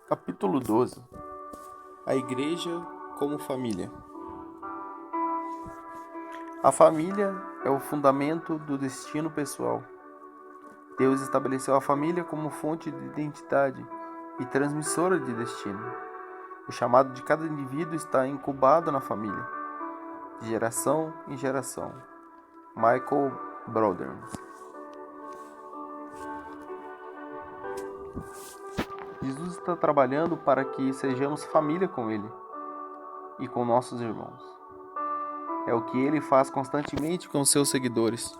Capítulo 12. A Igreja como Família. A família é o fundamento do destino pessoal. Deus estabeleceu a família como fonte de identidade e transmissora de destino. O chamado de cada indivíduo está incubado na família, de geração em geração. Michael Broadbent. Jesus está trabalhando para que sejamos família com Ele e com nossos irmãos. É o que Ele faz constantemente com seus seguidores.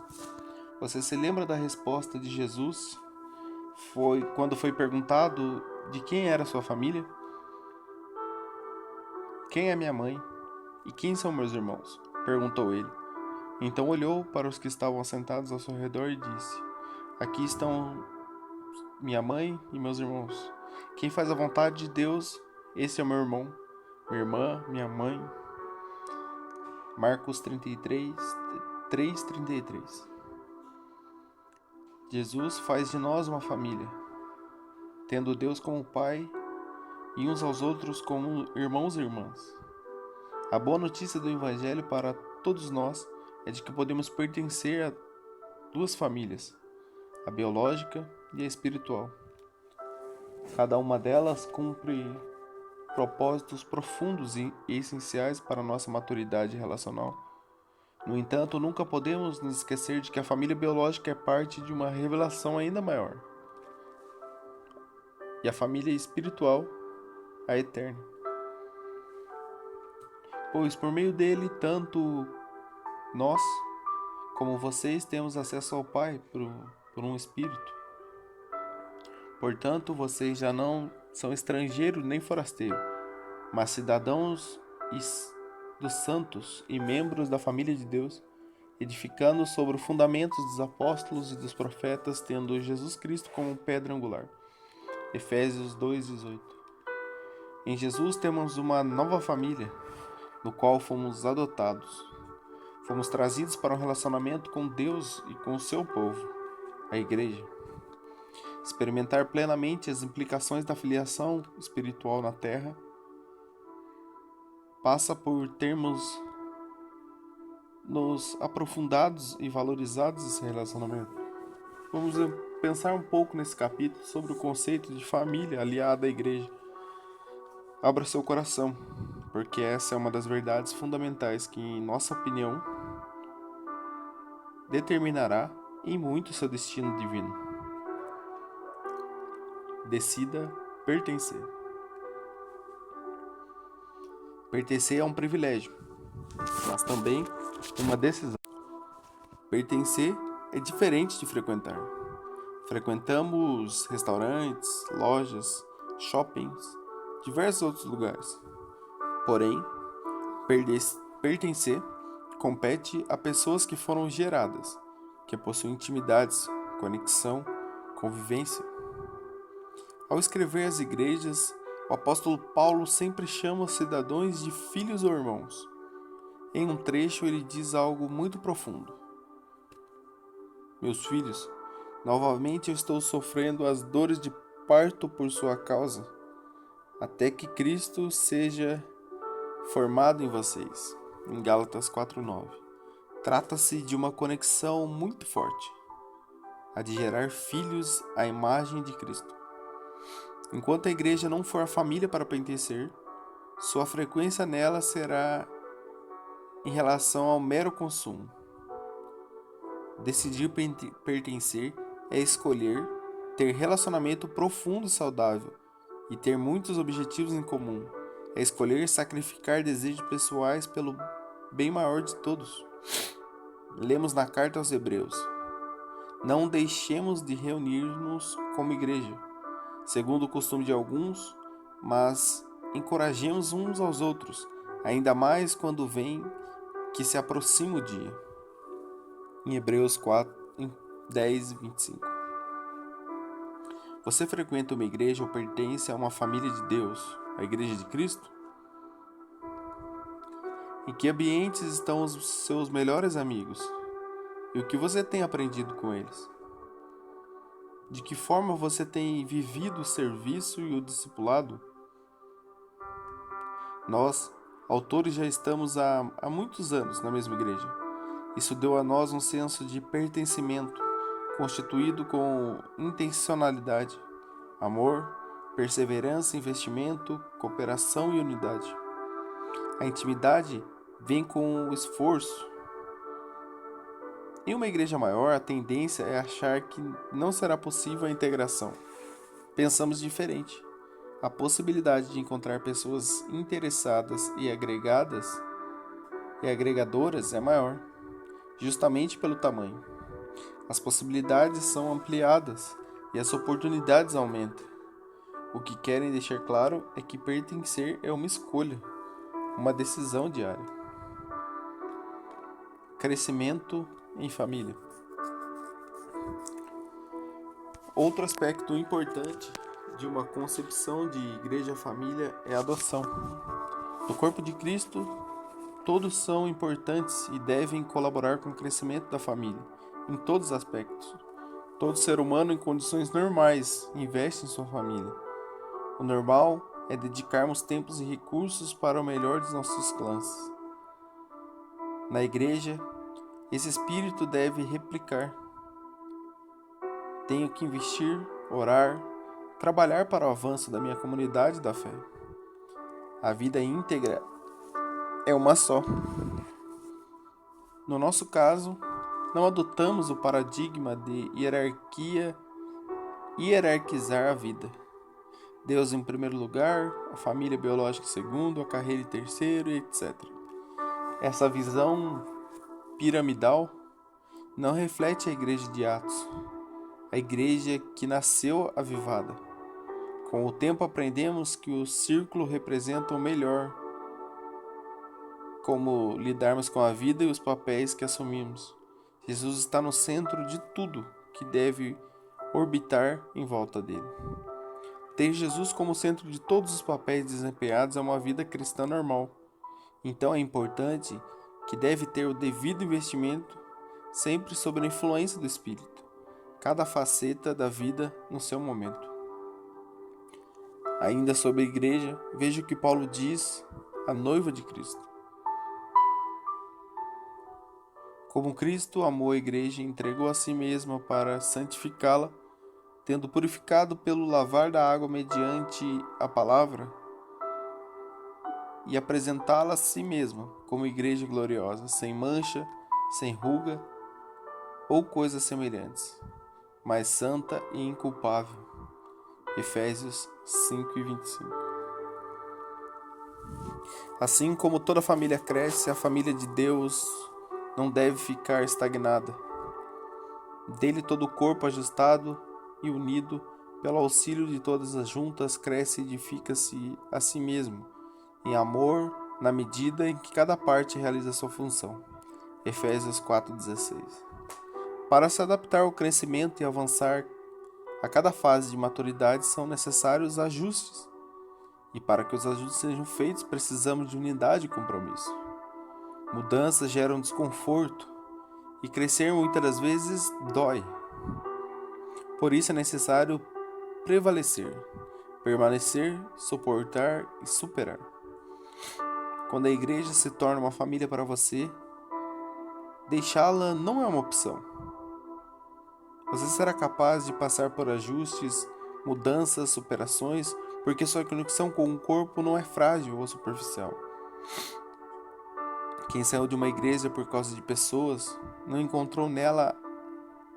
Você se lembra da resposta de Jesus? Foi quando foi perguntado de quem era sua família? Quem é minha mãe? E quem são meus irmãos? Perguntou ele. Então olhou para os que estavam sentados ao seu redor e disse: Aqui estão minha mãe e meus irmãos. Quem faz a vontade de Deus, esse é o meu irmão, minha irmã, minha mãe. Marcos 33, 3:33. Jesus faz de nós uma família, tendo Deus como Pai e uns aos outros como irmãos e irmãs. A boa notícia do Evangelho para todos nós é de que podemos pertencer a duas famílias, a biológica e a espiritual. Cada uma delas cumpre propósitos profundos e essenciais para a nossa maturidade relacional. No entanto, nunca podemos nos esquecer de que a família biológica é parte de uma revelação ainda maior. E a família espiritual, a eterna. Pois por meio dele, tanto nós como vocês temos acesso ao Pai por um Espírito. Portanto, vocês já não são estrangeiros nem forasteiros, mas cidadãos dos santos e membros da família de Deus, edificando sobre os fundamentos dos apóstolos e dos profetas, tendo Jesus Cristo como pedra angular. Efésios 2:18. Em Jesus temos uma nova família, no qual fomos adotados. Fomos trazidos para um relacionamento com Deus e com o seu povo, a Igreja. Experimentar plenamente as implicações da filiação espiritual na Terra passa por termos nos aprofundados e valorizados esse relacionamento. Vamos pensar um pouco nesse capítulo sobre o conceito de família aliada à Igreja. Abra seu coração, porque essa é uma das verdades fundamentais que, em nossa opinião, determinará em muito seu destino divino. Decida pertencer. Pertencer é um privilégio, mas também uma decisão. Pertencer é diferente de frequentar. Frequentamos restaurantes, lojas, shoppings, diversos outros lugares. Porém, pertencer compete a pessoas que foram geradas, que possuem intimidades, conexão, convivência. Ao escrever as igrejas, o apóstolo Paulo sempre chama os cidadãos de filhos ou irmãos. Em um trecho ele diz algo muito profundo. Meus filhos, novamente eu estou sofrendo as dores de parto por sua causa, até que Cristo seja formado em vocês. Em Gálatas 4:9. Trata-se de uma conexão muito forte, a de gerar filhos à imagem de Cristo. Enquanto a igreja não for a família para pertencer, sua frequência nela será em relação ao mero consumo. Decidir pertencer é escolher ter relacionamento profundo e saudável e ter muitos objetivos em comum. É escolher sacrificar desejos pessoais pelo bem maior de todos. Lemos na carta aos Hebreus: Não deixemos de reunir-nos como igreja, segundo o costume de alguns, mas encorajemos uns aos outros, ainda mais quando vem que se aproxima o dia. Em Hebreus 4, 10:25. Você frequenta uma igreja ou pertence a uma família de Deus, a Igreja de Cristo? Em que ambientes estão os seus melhores amigos? E o que você tem aprendido com eles? De que forma você tem vivido o serviço e o discipulado? Nós, autores, já estamos há muitos anos na mesma igreja. Isso deu a nós um senso de pertencimento, constituído com intencionalidade, amor, perseverança, investimento, cooperação e unidade. A intimidade vem com o esforço. Em uma igreja maior, a tendência é achar que não será possível a integração. Pensamos diferente. A possibilidade de encontrar pessoas interessadas e agregadoras é maior, justamente pelo tamanho. As possibilidades são ampliadas e as oportunidades aumentam. O que querem deixar claro é que pertencer é uma escolha, uma decisão diária. Crescimento em família. Outro aspecto importante de uma concepção de igreja-família é a adoção. No corpo de Cristo, todos são importantes e devem colaborar com o crescimento da família, em todos os aspectos. Todo ser humano em condições normais investe em sua família. O normal é dedicarmos tempos e recursos para o melhor dos nossos clãs. Na igreja, esse espírito deve replicar. Tenho que investir, orar, trabalhar para o avanço da minha comunidade da fé. A vida íntegra é uma só. No nosso caso, não adotamos o paradigma de hierarquizar a vida. Deus em primeiro lugar, a família biológica em segundo, a carreira em terceiro, etc. Essa visão piramidal não reflete a igreja de Atos, a igreja que nasceu avivada. Com o tempo aprendemos que o círculo representa o melhor, como lidarmos com a vida e os papéis que assumimos. Jesus está no centro de tudo que deve orbitar em volta dele. Ter Jesus como centro de todos os papéis desempenhados é uma vida cristã normal. Então é importante que deve ter o devido investimento sempre sob a influência do Espírito. Cada faceta da vida no seu momento. Ainda sobre a igreja, veja o que Paulo diz à noiva de Cristo. Como Cristo amou a igreja e entregou a si mesmo para santificá-la, tendo purificado pelo lavar da água mediante a palavra, e apresentá-la a si mesma como igreja gloriosa, sem mancha, sem ruga ou coisas semelhantes, mas santa e inculpável. Efésios 5:25. Assim como toda família cresce, a família de Deus não deve ficar estagnada. Dele todo o corpo ajustado e unido, pelo auxílio de todas as juntas, cresce e edifica-se a si mesmo, em amor, na medida em que cada parte realiza sua função. Efésios 4:16. Para se adaptar ao crescimento e avançar a cada fase de maturidade são necessários ajustes. E para que os ajustes sejam feitos, precisamos de unidade e compromisso. Mudanças geram desconforto e crescer muitas das vezes dói. Por isso é necessário prevalecer, permanecer, suportar e superar. Quando a igreja se torna uma família para você, deixá-la não é uma opção. Você será capaz de passar por ajustes, mudanças, superações, porque sua conexão com o corpo não é frágil ou superficial. Quem saiu de uma igreja por causa de pessoas, não encontrou nela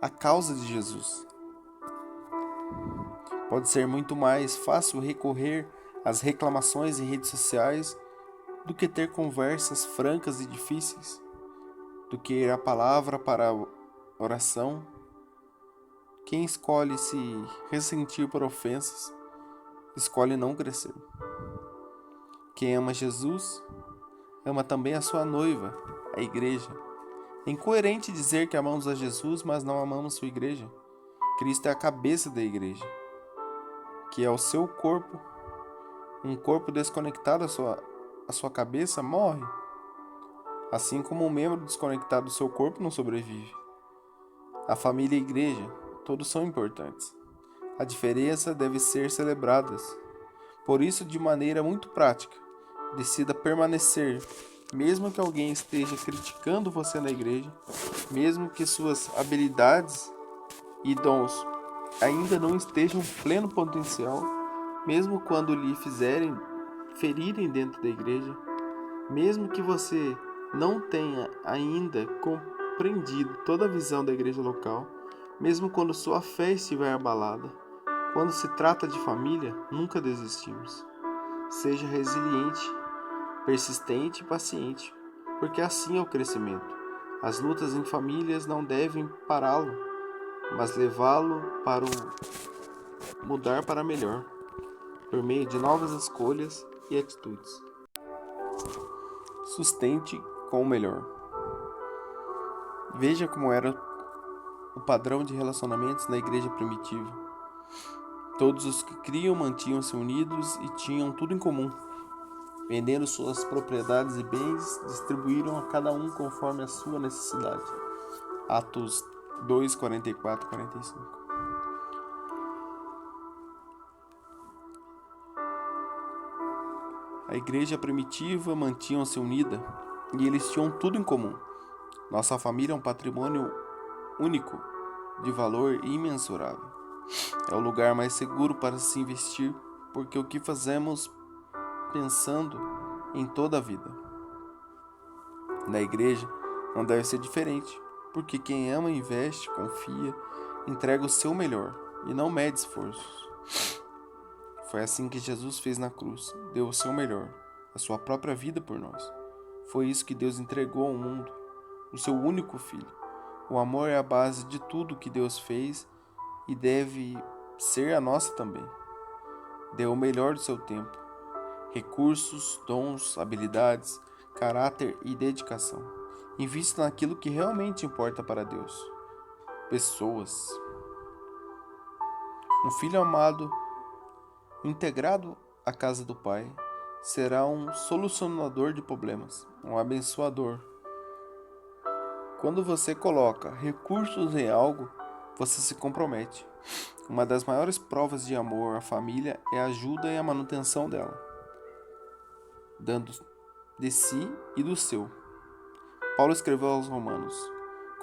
a causa de Jesus. Pode ser muito mais fácil recorrer às reclamações em redes sociais do que ter conversas francas e difíceis, do que ir a palavra para a oração. Quem escolhe se ressentir por ofensas, escolhe não crescer. Quem ama Jesus, ama também a sua noiva, a igreja. É incoerente dizer que amamos a Jesus, mas não amamos sua igreja. Cristo é a cabeça da igreja, que é o seu corpo. Um corpo desconectado à sua cabeça morre, assim como um membro desconectado do seu corpo não sobrevive. A família e a igreja, todos são importantes. A diferença deve ser celebradas. Por isso, de maneira muito prática, decida permanecer, mesmo que alguém esteja criticando você na igreja, mesmo que suas habilidades e dons ainda não estejam em pleno potencial, mesmo quando lhe ferirem dentro da igreja, mesmo que você não tenha ainda compreendido toda a visão da igreja local, mesmo quando sua fé estiver abalada, quando se trata de família, nunca desistimos. Seja resiliente, persistente e paciente, porque assim é o crescimento. As lutas em famílias não devem pará-lo, mas levá-lo para mudar para melhor, por meio de novas escolhas e atitudes. Sustente com o melhor. Veja como era o padrão de relacionamentos na igreja primitiva. Todos os que criam mantinham-se unidos e tinham tudo em comum. Vendendo suas propriedades e bens, distribuíram a cada um conforme a sua necessidade. Atos 2, 44 e 45. A igreja primitiva mantinha-se unida e eles tinham tudo em comum. Nossa família é um patrimônio único, de valor imensurável. É o lugar mais seguro para se investir, porque o que fazemos pensando em toda a vida. Na igreja não deve ser diferente, porque quem ama investe, confia, entrega o seu melhor e não mede esforços. Foi assim que Jesus fez na cruz, deu o seu melhor, a sua própria vida por nós. Foi isso que Deus entregou ao mundo, o seu único Filho. O amor é a base de tudo que Deus fez e deve ser a nossa também. Deu o melhor do seu tempo, recursos, dons, habilidades, caráter e dedicação. Invista naquilo que realmente importa para Deus. Pessoas. Um filho amado, integrado à casa do Pai, será um solucionador de problemas, um abençoador. Quando você coloca recursos em algo, você se compromete. Uma das maiores provas de amor à família é a ajuda e a manutenção dela, dando de si e do seu. Paulo escreveu aos Romanos: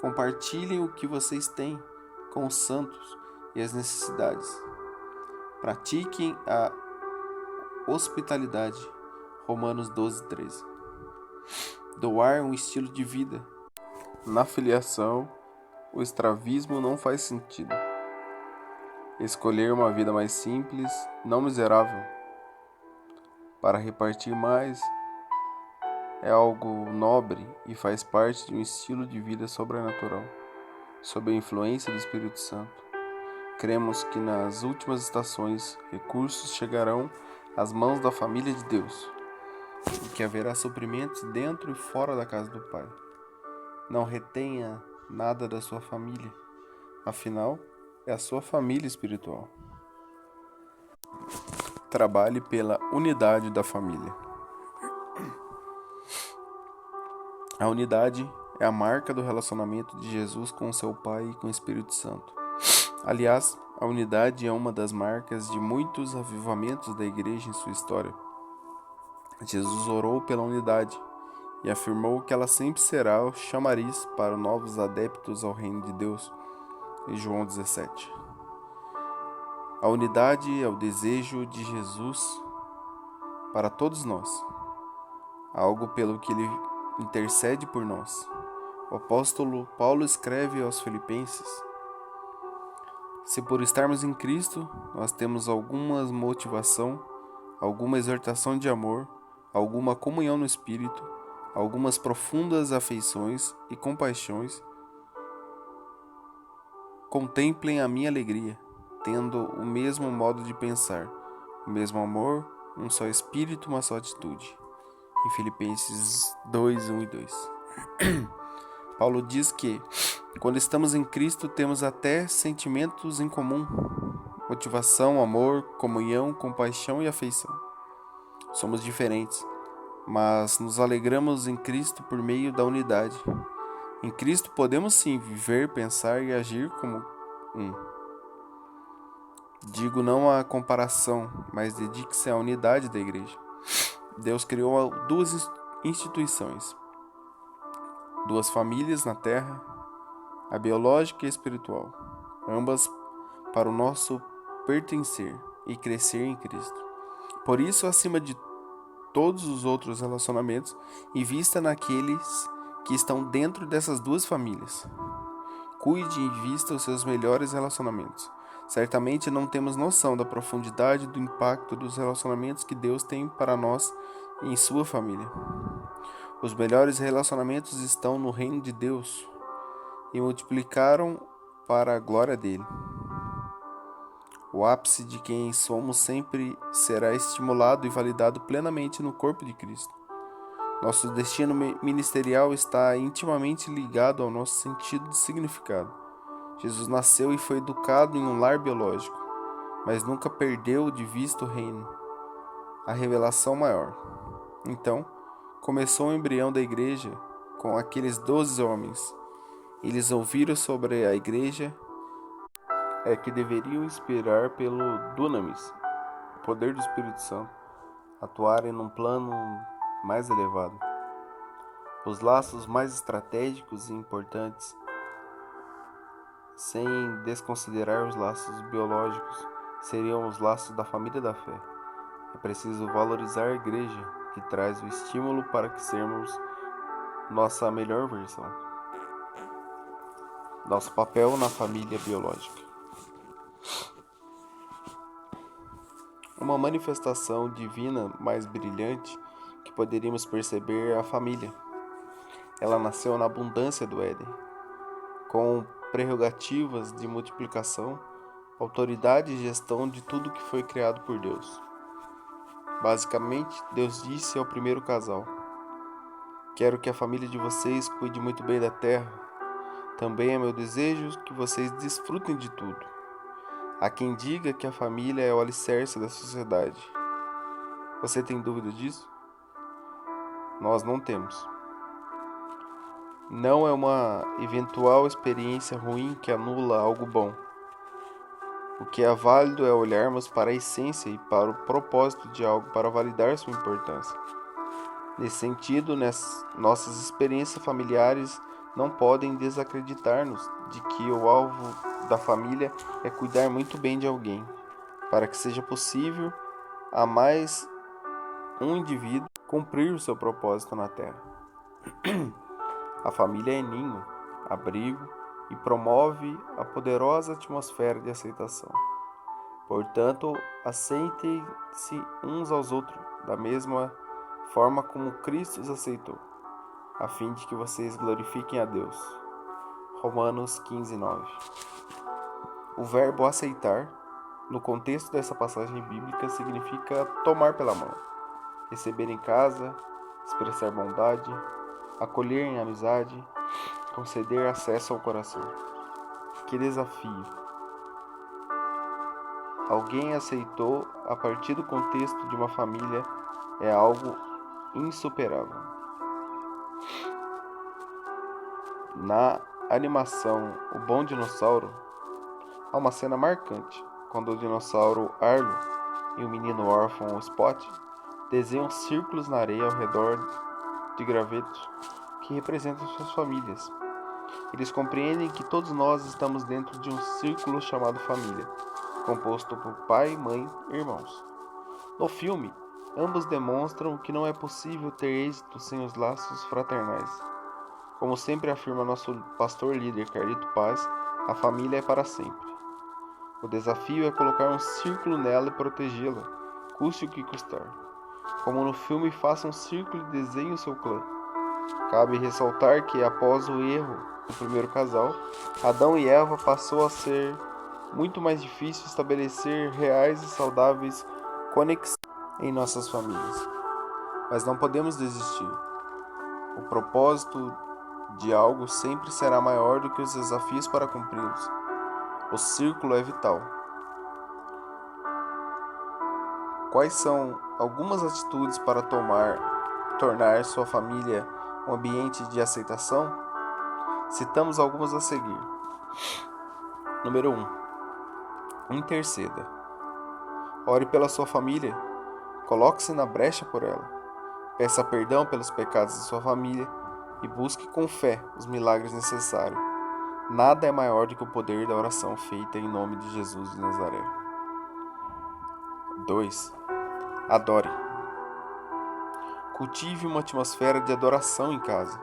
compartilhem o que vocês têm com os santos e as necessidades. Pratiquem a hospitalidade. Romanos 12, 13. Doar um estilo de vida. Na filiação, o escravismo não faz sentido. Escolher uma vida mais simples, não miserável, para repartir mais, é algo nobre e faz parte de um estilo de vida sobrenatural, sob a influência do Espírito Santo. Cremos que nas últimas estações recursos chegarão às mãos da família de Deus e que haverá suprimentos dentro e fora da casa do Pai. Não retenha nada da sua família, afinal, é a sua família espiritual. Trabalhe pela unidade da família. A unidade é a marca do relacionamento de Jesus com seu Pai e com o Espírito Santo. Aliás, a unidade é uma das marcas de muitos avivamentos da igreja em sua história. Jesus orou pela unidade e afirmou que ela sempre será o chamariz para novos adeptos ao reino de Deus, em João 17. A unidade é o desejo de Jesus para todos nós, algo pelo que ele intercede por nós. O apóstolo Paulo escreve aos Filipenses: se por estarmos em Cristo, nós temos alguma motivação, alguma exortação de amor, alguma comunhão no Espírito, algumas profundas afeições e compaixões, contemplem a minha alegria, tendo o mesmo modo de pensar, o mesmo amor, um só Espírito, uma só atitude. Em Filipenses 2, 1 e 2. Paulo diz que, quando estamos em Cristo, temos até sentimentos em comum, motivação, amor, comunhão, compaixão e afeição. Somos diferentes, mas nos alegramos em Cristo por meio da unidade. Em Cristo podemos sim viver, pensar e agir como um. Digo não à comparação, mas dedique-se à unidade da igreja. Deus criou duas instituições, duas famílias na terra, a biológica e a espiritual, ambas para o nosso pertencer e crescer em Cristo. Por isso, acima de todos os outros relacionamentos, invista naqueles que estão dentro dessas duas famílias. Cuide e invista os seus melhores relacionamentos. Certamente não temos noção da profundidade do impacto dos relacionamentos que Deus tem para nós e em sua família. Os melhores relacionamentos estão no reino de Deus e multiplicaram para a glória dele. O ápice de quem somos sempre será estimulado e validado plenamente no corpo de Cristo. Nosso destino ministerial está intimamente ligado ao nosso sentido de significado. Jesus nasceu e foi educado em um lar biológico, mas nunca perdeu de vista o reino, a revelação maior. Então, começou o embrião da igreja com aqueles 12 homens. Eles ouviram sobre a igreja que deveriam inspirar pelo dunamis, o poder do Espírito Santo, atuarem num plano mais elevado. Os laços mais estratégicos e importantes, sem desconsiderar os laços biológicos, seriam os laços da família da fé. É preciso valorizar a igreja, que traz o estímulo para que sermos nossa melhor versão. Nosso papel na família biológica. Uma manifestação divina mais brilhante que poderíamos perceber é a família. Ela nasceu na abundância do Éden, com prerrogativas de multiplicação, autoridade e gestão de tudo que foi criado por Deus. Basicamente, Deus disse ao primeiro casal: quero que a família de vocês cuide muito bem da terra. Também é meu desejo que vocês desfrutem de tudo. Há quem diga que a família é o alicerce da sociedade. Você tem dúvida disso? Nós não temos. Não é uma eventual experiência ruim que anula algo bom. O que é válido é olharmos para a essência e para o propósito de algo para validar sua importância. Nesse sentido, nossas experiências familiares não podem desacreditar-nos de que o alvo da família é cuidar muito bem de alguém, para que seja possível a mais um indivíduo cumprir o seu propósito na Terra. A família é ninho, abrigo e promove a poderosa atmosfera de aceitação. Portanto, aceitem-se uns aos outros da mesma forma como Cristo os aceitou, a fim de que vocês glorifiquem a Deus. Romanos 15:9. O verbo aceitar, no contexto dessa passagem bíblica, significa tomar pela mão, receber em casa, expressar bondade, acolher em amizade, conceder acesso ao coração. Que desafio! Alguém aceitou a partir do contexto de uma família é algo insuperável. Na animação O Bom Dinossauro, há uma cena marcante, quando o dinossauro Arlo e o menino órfão Spot desenham círculos na areia ao redor de gravetos que representam suas famílias. Eles compreendem que todos nós estamos dentro de um círculo chamado família, composto por pai, mãe e irmãos. No filme, ambos demonstram que não é possível ter êxito sem os laços fraternais. Como sempre afirma nosso pastor líder Carlito Paz, a família é para sempre. O desafio é colocar um círculo nela e protegê-la, custe o que custar. Como no filme, faça um círculo e desenhe o seu clã. Cabe ressaltar que, após o erro do primeiro casal, Adão e Eva passou a ser muito mais difícil estabelecer reais e saudáveis conexões em nossas famílias. Mas não podemos desistir. O propósito de algo sempre será maior do que os desafios para cumpri-los. O círculo é vital. Quais são algumas atitudes para tornar sua família um ambiente de aceitação? Citamos algumas a seguir. Número 1. Interceda. Ore pela sua família. Coloque-se na brecha por ela. Peça perdão pelos pecados de sua família e busque com fé os milagres necessários. Nada é maior do que o poder da oração feita em nome de Jesus de Nazaré. 2. Adore. Cultive uma atmosfera de adoração em casa.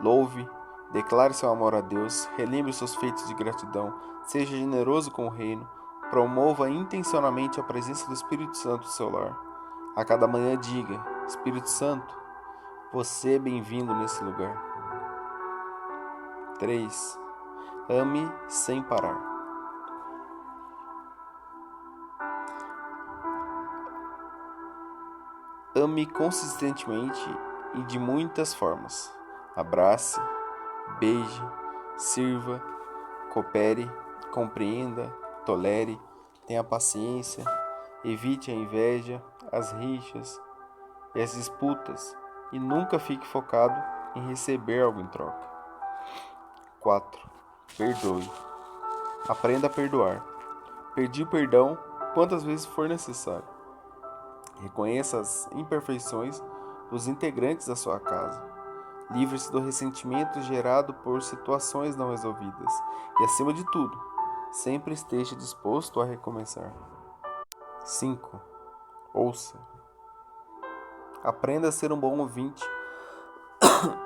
Louve, declare seu amor a Deus, relembre seus feitos de gratidão, seja generoso com o reino, promova intencionalmente a presença do Espírito Santo no seu lar. A cada manhã diga: Espírito Santo, você é bem-vindo nesse lugar. 3. Ame sem parar. Ame consistentemente e de muitas formas. Abrace, beije, sirva, coopere, compreenda, tolere, tenha paciência, evite a inveja, as rixas e as disputas e nunca fique focado em receber algo em troca. 4. Perdoe. Aprenda a perdoar. Pedir perdão quantas vezes for necessário. Reconheça as imperfeições dos integrantes da sua casa. Livre-se do ressentimento gerado por situações não resolvidas. E, acima de tudo, sempre esteja disposto a recomeçar. 5. Ouça. Aprenda a ser um bom ouvinte.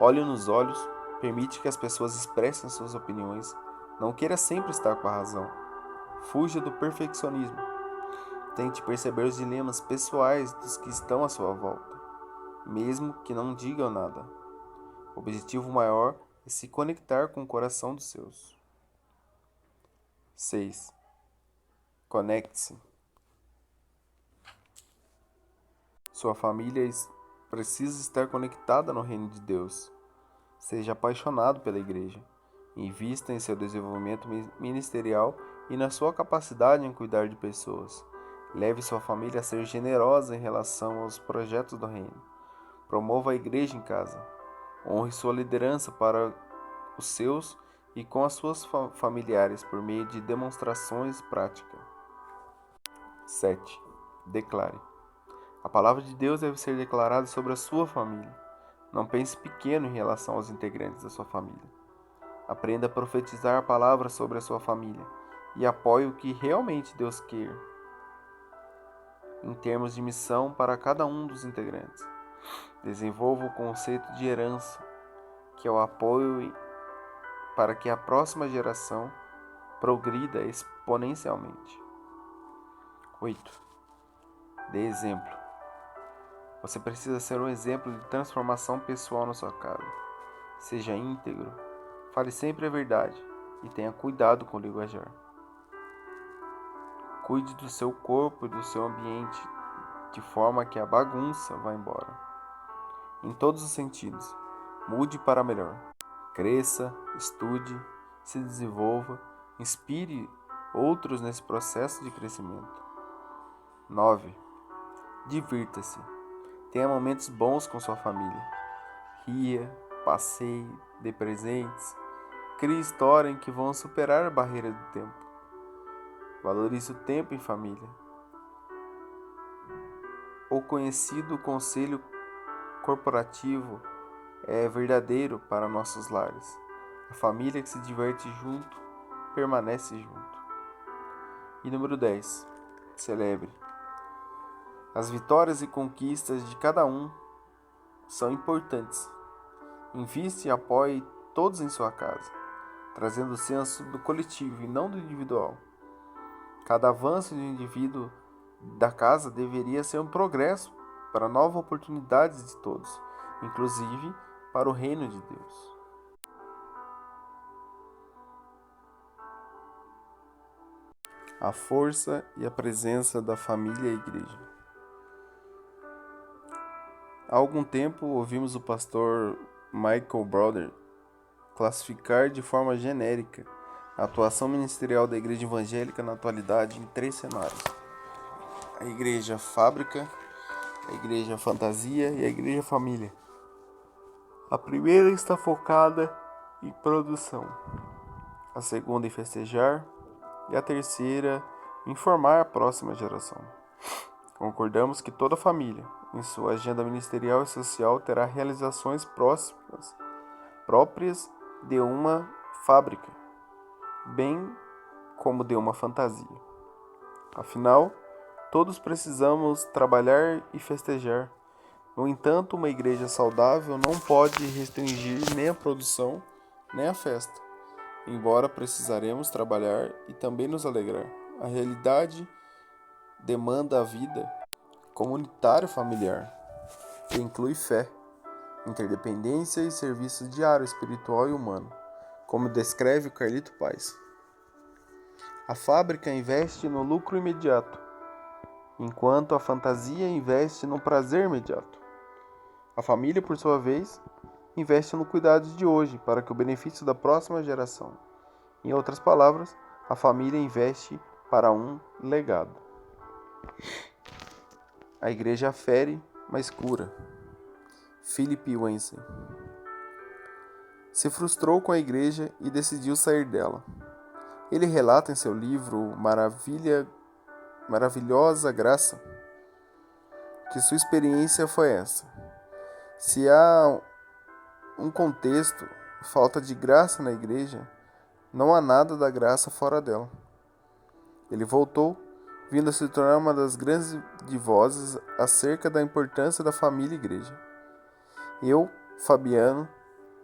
Olhe nos olhos. Permite que as pessoas expressem suas opiniões. Não queira sempre estar com a razão. Fuja do perfeccionismo. Tente perceber os dilemas pessoais dos que estão à sua volta, mesmo que não digam nada. O objetivo maior é se conectar com o coração dos seus. 6. Conecte-se. Sua família precisa estar conectada no reino de Deus. Seja apaixonado pela igreja. Invista em seu desenvolvimento ministerial e na sua capacidade em cuidar de pessoas. Leve sua família a ser generosa em relação aos projetos do reino. Promova a igreja em casa. Honre sua liderança para os seus e com as suas familiares por meio de demonstrações práticas. 7. Declare. A palavra de Deus deve ser declarada sobre a sua família. Não pense pequeno em relação aos integrantes da sua família. Aprenda a profetizar a palavra sobre a sua família e apoie o que realmente Deus quer em termos de missão para cada um dos integrantes. Desenvolva o conceito de herança, que é o apoio para que a próxima geração progrida exponencialmente. 8. Dê exemplo. Você precisa ser um exemplo de transformação pessoal na sua casa. Seja íntegro, fale sempre a verdade e tenha cuidado com o linguajar. Cuide do seu corpo e do seu ambiente, de forma que a bagunça vá embora. Em todos os sentidos, mude para melhor. Cresça, estude, se desenvolva, inspire outros nesse processo de crescimento. 9. Divirta-se. Tenha momentos bons com sua família. Ria, passeie, dê presentes. Crie histórias que vão superar a barreira do tempo. Valorize o tempo em família. O conhecido conselho corporativo é verdadeiro para nossos lares. A família que se diverte junto, permanece junto. E número 10. Celebre. As vitórias e conquistas de cada um são importantes. Invista e apoie todos em sua casa, trazendo o senso do coletivo e não do individual. Cada avanço do indivíduo da casa deveria ser um progresso para novas oportunidades de todos, inclusive para o reino de Deus. A força e a presença da família e igreja. Há algum tempo ouvimos o pastor Michael Brother classificar de forma genérica a atuação ministerial da igreja evangélica na atualidade em 3 cenários: a igreja fábrica, a igreja fantasia e a igreja família. A primeira está focada em produção, a segunda em festejar e a terceira informar a próxima geração. Concordamos que toda família, em sua agenda ministerial e social, terá realizações próprias de uma fábrica, bem como de uma fantasia. Afinal, todos precisamos trabalhar e festejar. No entanto, uma igreja saudável não pode restringir nem a produção, nem a festa. Embora precisaremos trabalhar e também nos alegrar, a realidade demanda a vida comunitária familiar, que inclui fé, interdependência e serviço diário espiritual e humano, como descreve o Carlito Paes. A fábrica investe no lucro imediato, enquanto a fantasia investe no prazer imediato. A família, por sua vez, investe no cuidado de hoje para que o benefício da próxima geração. Em outras palavras, a família investe para um legado. A igreja fere, mas cura. Philip Yancey se frustrou com a igreja e decidiu sair dela. Ele relata em seu livro Maravilhosa Graça que sua experiência foi essa. Se há um contexto, falta de graça na igreja, não há nada da graça fora dela. Ele voltou, vindo a se tornar uma das grandes vozes acerca da importância da família e igreja. Eu, Fabiano,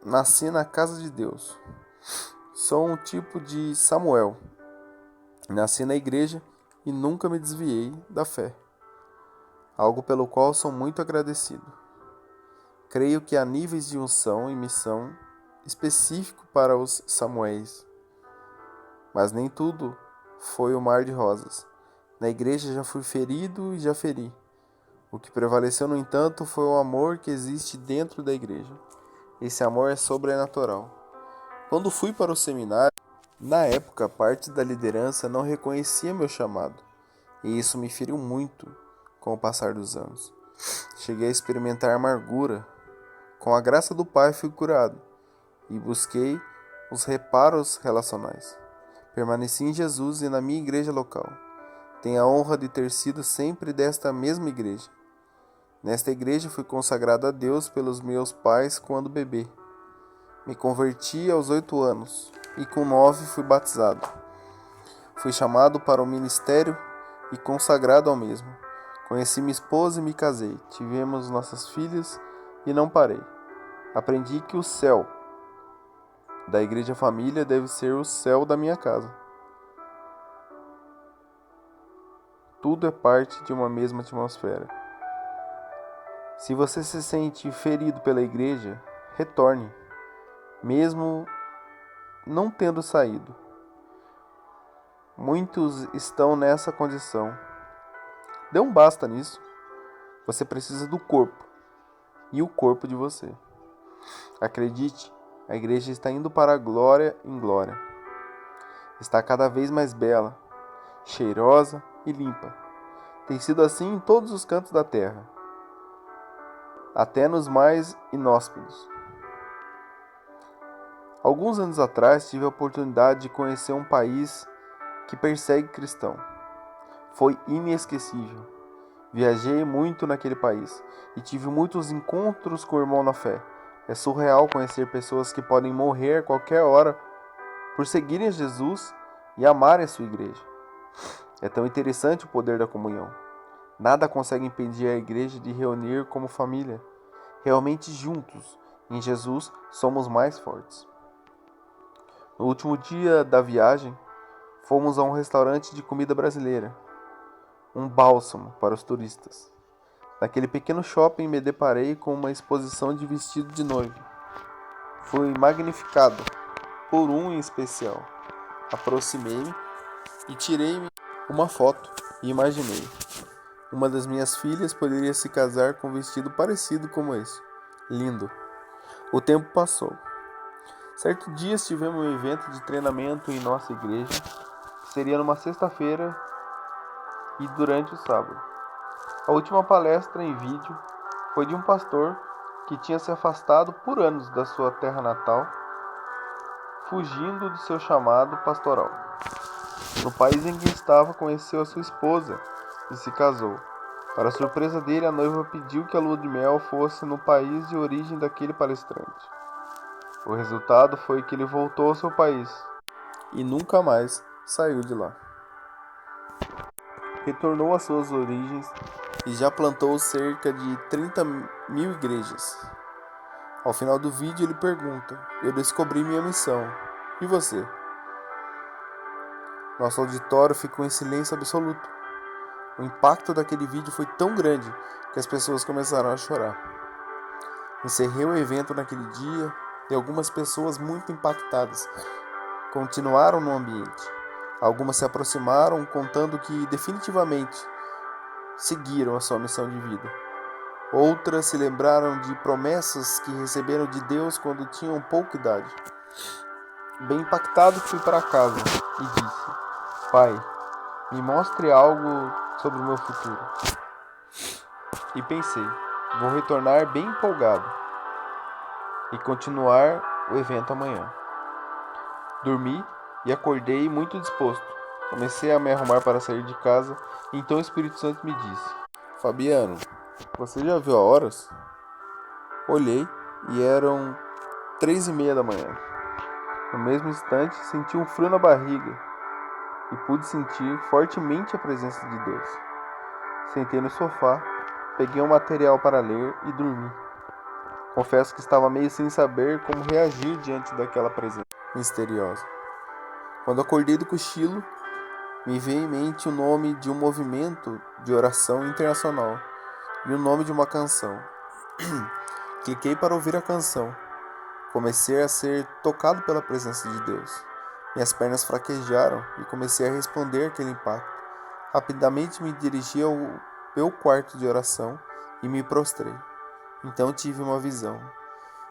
nasci na casa de Deus. Sou um tipo de Samuel. Nasci na igreja e nunca me desviei da fé, algo pelo qual sou muito agradecido. Creio que há níveis de unção e missão específico para os Samuéis, mas nem tudo foi um mar de rosas. Na igreja já fui ferido e já feri. O que prevaleceu, no entanto, foi o amor que existe dentro da igreja. Esse amor é sobrenatural. Quando fui para o seminário, na época, parte da liderança não reconhecia meu chamado, e isso me feriu muito com o passar dos anos. Cheguei a experimentar amargura. Com a graça do Pai fui curado, e busquei os reparos relacionais. Permaneci em Jesus e na minha igreja local. Tenho a honra de ter sido sempre desta mesma igreja. Nesta igreja fui consagrado a Deus pelos meus pais quando bebê. Me converti aos 8 anos e com 9 fui batizado. Fui chamado para o ministério e consagrado ao mesmo. Conheci minha esposa e me casei. Tivemos nossas filhas e não parei. Aprendi que o céu da igreja família deve ser o céu da minha casa. Tudo é parte de uma mesma atmosfera. Se você se sente ferido pela igreja, retorne, mesmo não tendo saído. Muitos estão nessa condição. Dê um basta nisso. Você precisa do corpo e o corpo de você. Acredite, a igreja está indo para a glória em glória. Está cada vez mais bela, cheirosa e limpa. Tem sido assim em todos os cantos da terra, até nos mais inóspitos. Alguns anos atrás tive a oportunidade de conhecer um país que persegue cristão. Foi inesquecível. Viajei muito naquele país e tive muitos encontros com o irmão na fé. É surreal conhecer pessoas que podem morrer a qualquer hora por seguirem Jesus e amarem a sua igreja. É tão interessante o poder da comunhão. Nada consegue impedir a igreja de reunir como família. Realmente juntos, em Jesus, somos mais fortes. No último dia da viagem, fomos a um restaurante de comida brasileira. Um bálsamo para os turistas. Naquele pequeno shopping me deparei com uma exposição de vestido de noiva. Fui magnificado por um em especial. Aproximei-me e tirei-me uma foto e imaginei. Uma das minhas filhas poderia se casar com um vestido parecido como esse. Lindo. O tempo passou. Certo dia tivemos um evento de treinamento em nossa igreja, que seria numa sexta-feira e durante o sábado. A última palestra em vídeo foi de um pastor que tinha se afastado por anos da sua terra natal, fugindo de seu chamado pastoral. No país em que estava, conheceu a sua esposa e se casou. Para surpresa dele, a noiva pediu que a lua de mel fosse no país de origem daquele palestrante. O resultado foi que ele voltou ao seu país e nunca mais saiu de lá. Retornou às suas origens e já plantou cerca de 30.000 igrejas. Ao final do vídeo ele pergunta: "Eu descobri minha missão. E você?" Nosso auditório ficou em silêncio absoluto. O impacto daquele vídeo foi tão grande que as pessoas começaram a chorar. Encerrei o evento naquele dia e algumas pessoas muito impactadas continuaram no ambiente. Algumas se aproximaram contando que definitivamente seguiram a sua missão de vida. Outras se lembraram de promessas que receberam de Deus quando tinham pouca idade. Bem impactado, fui para casa e disse: "Pai, me mostre algo sobre o meu futuro." E pensei: vou retornar bem empolgado e continuar o evento amanhã. Dormi e acordei muito disposto. Comecei a me arrumar para sair de casa, e então o Espírito Santo me disse: "Fabiano, você já viu a horas?" Olhei e eram 3:30 da manhã. No mesmo instante, senti um frio na barriga e pude sentir fortemente a presença de Deus. Sentei no sofá, peguei um material para ler e dormi. Confesso que estava meio sem saber como reagir diante daquela presença misteriosa. Quando acordei do cochilo, me veio em mente o nome de um movimento de oração internacional e o nome de uma canção. Cliquei para ouvir a canção. Comecei a ser tocado pela presença de Deus. Minhas pernas fraquejaram e comecei a responder aquele impacto. Rapidamente me dirigi ao meu quarto de oração e me prostrei. Então tive uma visão.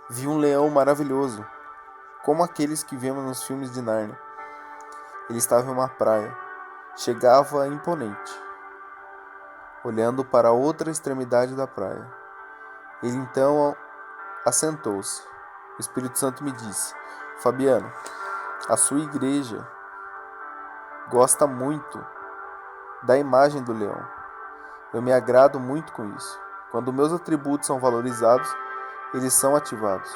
Vi um leão maravilhoso, como aqueles que vemos nos filmes de Nárnia. Ele estava em uma praia. Chegava imponente, olhando para a outra extremidade da praia. Ele então assentou-se. O Espírito Santo me disse: "Fabiano, a sua igreja gosta muito da imagem do leão. Eu me agrado muito com isso. Quando meus atributos são valorizados, eles são ativados.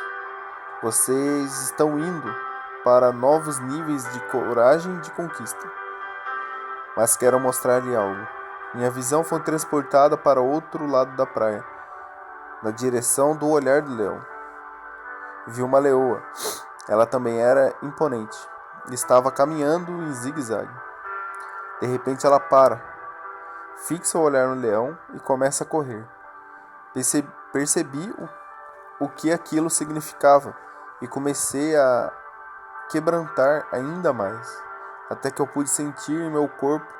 Vocês estão indo para novos níveis de coragem e de conquista. Mas quero mostrar-lhe algo." Minha visão foi transportada para o outro lado da praia, na direção do olhar do leão. Vi uma leoa. Ela também era imponente. Estava caminhando em zigue-zague. De repente ela para, fixa o olhar no leão e começa a correr. Percebi o que aquilo significava e comecei a quebrantar ainda mais, até que eu pude sentir em meu corpo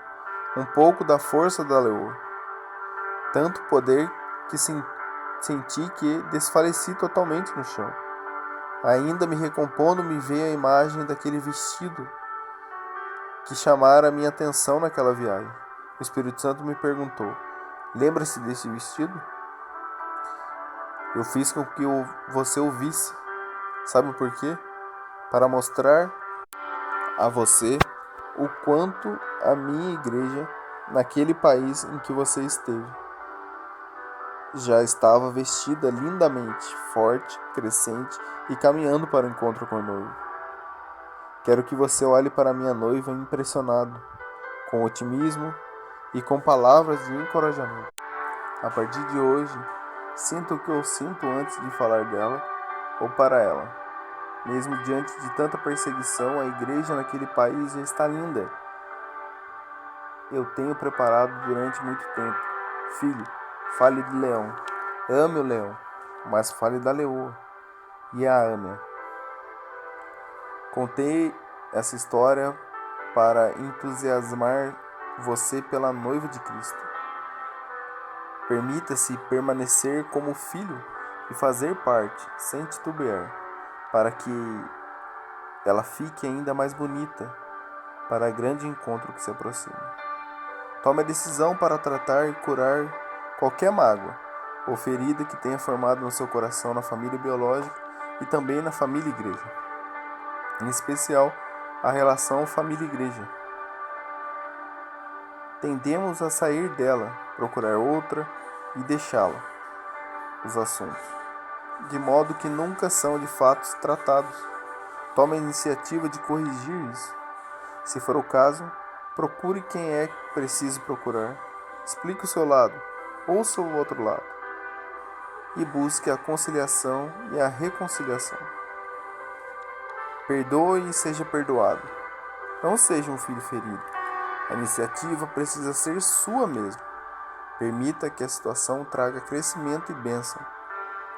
um pouco da força da leoa. Tanto poder que senti que desfaleci totalmente no chão. Ainda me recompondo, me veio a imagem daquele vestido que chamara a minha atenção naquela viagem. O Espírito Santo me perguntou: "Lembra-se desse vestido?" Eu fiz com que você o visse. Sabe por quê? Para mostrar a você o quanto a minha igreja, naquele país em que você esteve, já estava vestida lindamente, forte, crescente e caminhando para o encontro com o noivo. Quero que você olhe para minha noiva impressionado, com otimismo e com palavras de encorajamento. A partir de hoje, sinta o que eu sinto antes de falar dela ou para ela. Mesmo diante de tanta perseguição, a igreja naquele país já está linda. Eu tenho preparado durante muito tempo. Filho, fale do leão. Ame o leão, mas fale da leoa e a ame. Contei essa história para entusiasmar você pela noiva de Cristo. Permita-se permanecer como filho e fazer parte, sem titubear, para que ela fique ainda mais bonita para o grande encontro que se aproxima. Tome a decisão para tratar e curar qualquer mágoa ou ferida que tenha formado no seu coração na família biológica e também na família igreja. Em especial, a relação família-igreja. tendemos a sair dela, procurar outra e deixá-la, os assuntos, de modo que nunca são de fato tratados. Tome a iniciativa de corrigir isso. Se for o caso, procure quem é preciso procurar, explique o seu lado, ouça o outro lado, e busque a conciliação e a reconciliação. Perdoe e seja perdoado. Não seja um filho ferido. A iniciativa precisa ser sua mesmo. Permita que a situação traga crescimento e bênção.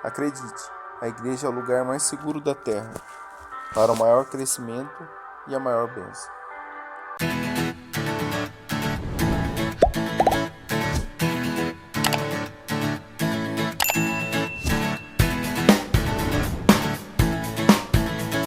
Acredite, a igreja é o lugar mais seguro da terra, para o maior crescimento e a maior bênção.